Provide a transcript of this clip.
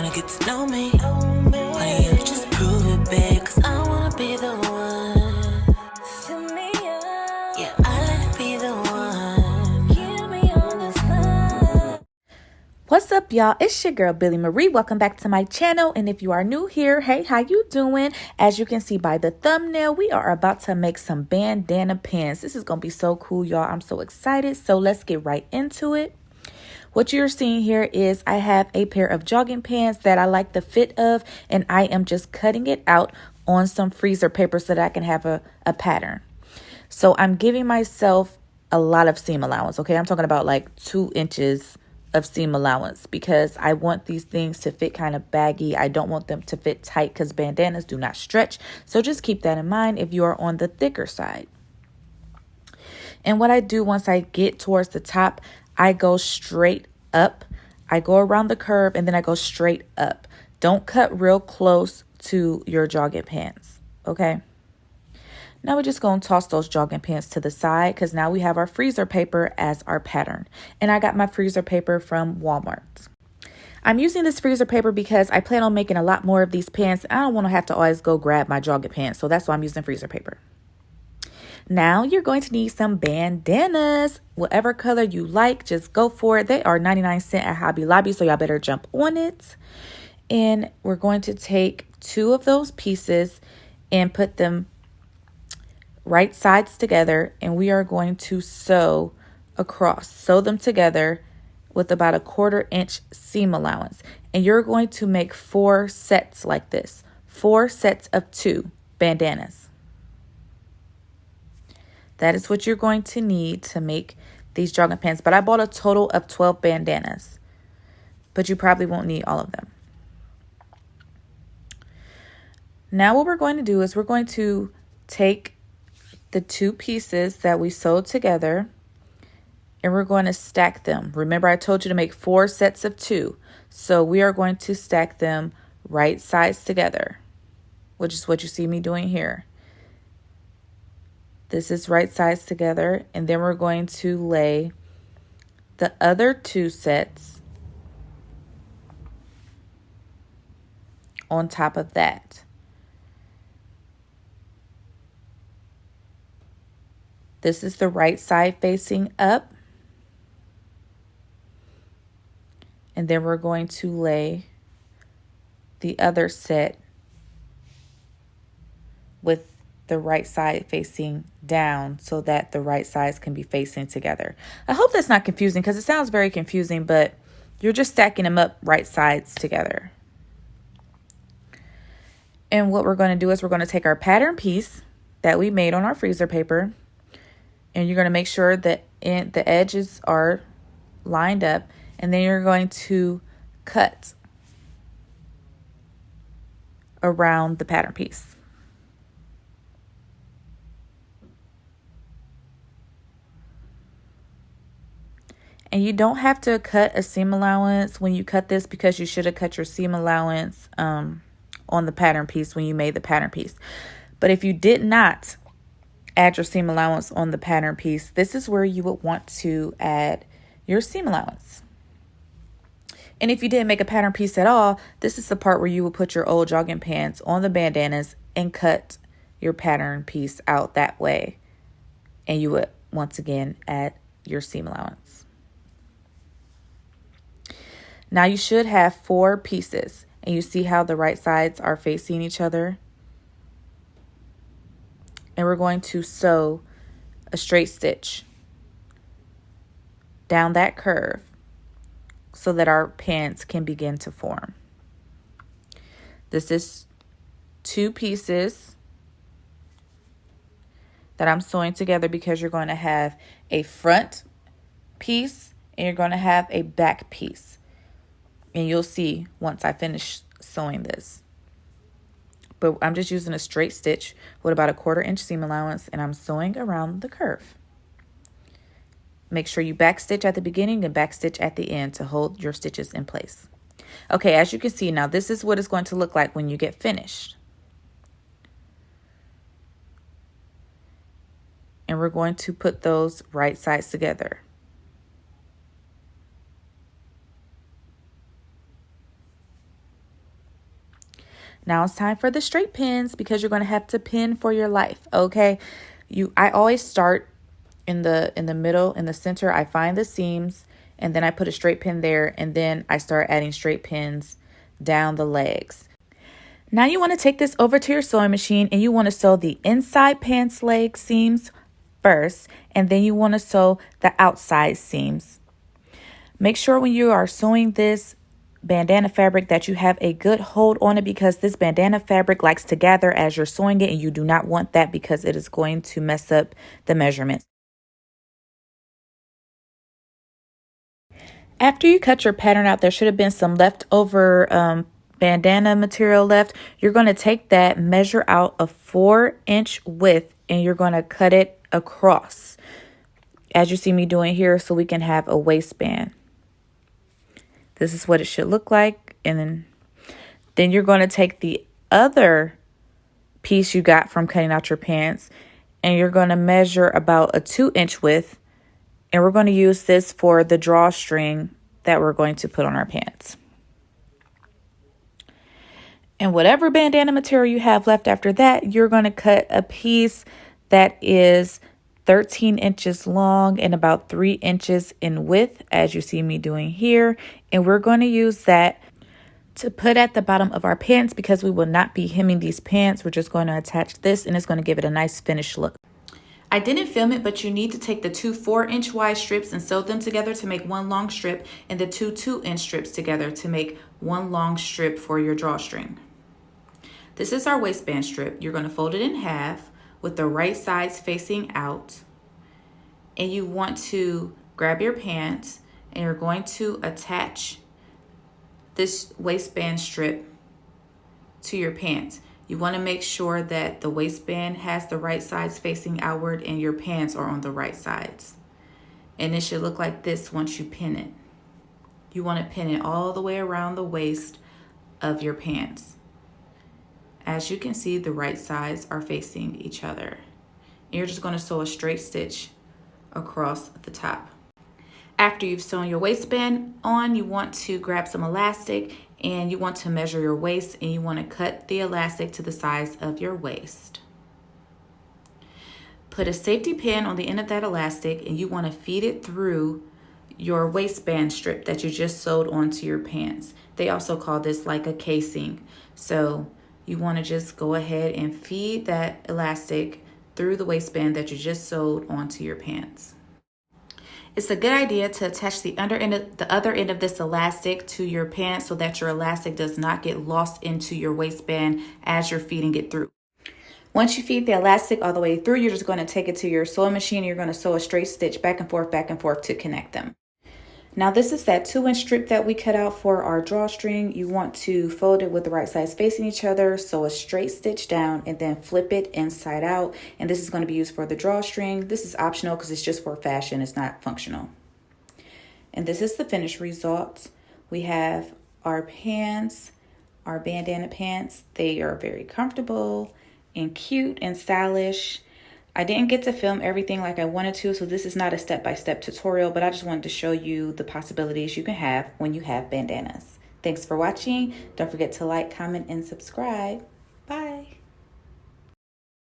wanna get to know me? Why don't you just prove it, babe? Cause I wanna be the one. Fill me up. Yeah, I like to be the one. Hear me on this love. What's up, y'all? It's your girl Billy Marie. Welcome back to my channel. And if you are new here, hey, how you doing? As you can see by the thumbnail, we are about to make some bandana pins. This is gonna be so cool, y'all. I'm so excited. So let's get right into it. What you're seeing here is I have a pair of jogging pants that I like the fit of, and I am just cutting it out on some freezer paper so that I can have a pattern. So I'm giving myself a lot of seam allowance, okay? I'm talking about like 2 inches of seam allowance because I want these things to fit kind of baggy. I don't want them to fit tight because bandanas do not stretch. So just keep that in mind if you are on the thicker side. And what I do once I get towards the top, I go straight up. I go around the curve and then I go straight up. Don't cut real close to your jogging pants, okay? Now we're just going to toss those jogging pants to the side because now we have our freezer paper as our pattern. And I got my freezer paper from Walmart. I'm using this freezer paper because I plan on making a lot more of these pants. I don't want to have to always go grab my jogging pants, so that's why I'm using freezer paper. Now you're going to need some bandanas. Whatever color you like, just go for it. They are 99 cents at Hobby Lobby, so y'all better jump on it. And we're going to take 2 of those pieces and put them right sides together, and we are going to sew across. Sew them together with about a 1/4 inch seam allowance. And you're going to make 4 sets like this. 4 sets of 2 bandanas. That is what you're going to need to make these jogging pants. But I bought a total of 12 bandanas. But you probably won't need all of them. Now what we're going to do is we're going to take the 2 pieces that we sewed together and we're going to stack them. Remember, I told you to make 4 sets of 2. So we are going to stack them right sides together, which is what you see me doing here. This is right sides together, and then we're going to lay the other 2 sets on top of that. This is the right side facing up. And then we're going to lay the other set with the right side facing down so that the right sides can be facing together. I hope that's not confusing because it sounds very confusing, but you're just stacking them up right sides together. And what we're going to do is we're going to take our pattern piece that we made on our freezer paper, and you're going to make sure that the edges are lined up, and then you're going to cut around the pattern piece. And you don't have to cut a seam allowance when you cut this because you should have cut your seam allowance on the pattern piece when you made the pattern piece. But if you did not add your seam allowance on the pattern piece, this is where you would want to add your seam allowance. And if you didn't make a pattern piece at all, this is the part where you would put your old jogging pants on the bandanas and cut your pattern piece out that way. And you would once again add your seam allowance. Now you should have 4 pieces, and you see how the right sides are facing each other. And we're going to sew a straight stitch down that curve so that our pants can begin to form. This is 2 pieces that I'm sewing together because you're going to have a front piece and you're going to have a back piece. And you'll see once I finish sewing this. But I'm just using a straight stitch with about a 1/4 inch seam allowance, and I'm sewing around the curve. Make sure you back stitch at the beginning and back stitch at the end to hold your stitches in place. Okay, as you can see now, this is what it's going to look like when you get finished. And we're going to put those right sides together. Now it's time for the straight pins because you're going to have to pin for your life, okay? I always start in the middle, in the center. I find the seams and then I put a straight pin there, and then I start adding straight pins down the legs. Now you want to take this over to your sewing machine and you want to sew the inside pants leg seams first, and then you want to sew the outside seams. Make sure when you are sewing this bandana fabric that you have a good hold on it, because this bandana fabric likes to gather as you're sewing it, and you do not want that because it is going to mess up the measurements. After you cut your pattern out, there should have been some leftover bandana material left. You're going to take that, measure out a 4-inch width, and you're going to cut it across as you see me doing here, so we can have a waistband. This is what it should look like. And then you're going to take the other piece you got from cutting out your pants, and you're going to measure about a 2-inch width, and we're going to use this for the drawstring that we're going to put on our pants. And whatever bandana material you have left after that, you're going to cut a piece that is 13 inches long and about 3 inches in width, as you see me doing here. And we're going to use that to put at the bottom of our pants because we will not be hemming these pants. We're just going to attach this, and it's going to give it a nice finished look. I didn't film it, but you need to take the 2 4-inch wide strips and sew them together to make one long strip, and the 2 2-inch strips together to make one long strip for your drawstring. This is our waistband strip. You're going to fold it in half with the right sides facing out, and you want to grab your pants and you're going to attach this waistband strip to your pants. You want to make sure that the waistband has the right sides facing outward and your pants are on the right sides. And it should look like this once you pin it. You want to pin it all the way around the waist of your pants. As you can see, the right sides are facing each other. And you're just going to sew a straight stitch across the top. After you've sewn your waistband on, you want to grab some elastic and you want to measure your waist, and you want to cut the elastic to the size of your waist. Put a safety pin on the end of that elastic, and you want to feed it through your waistband strip that you just sewed onto your pants. They also call this like a casing. So you want to just go ahead and feed that elastic through the waistband that you just sewed onto your pants. It's a good idea to attach the other end of this elastic to your pants so that your elastic does not get lost into your waistband as you're feeding it through. Once you feed the elastic all the way through, you're just going to take it to your sewing machine. You're going to sew a straight stitch back and forth to connect them. Now this is that 2-inch strip that we cut out for our drawstring. You want to fold it with the right sides facing each other, sew a straight stitch down, and then flip it inside out. And this is going to be used for the drawstring. This is optional because it's just for fashion. It's not functional. And this is the finished result. We have our pants, our bandana pants. They are very comfortable and cute and stylish. I didn't get to film everything like I wanted to, so this is not a step-by-step tutorial, but I just wanted to show you the possibilities you can have when you have bandanas. Thanks for watching. Don't forget to like, comment, and subscribe.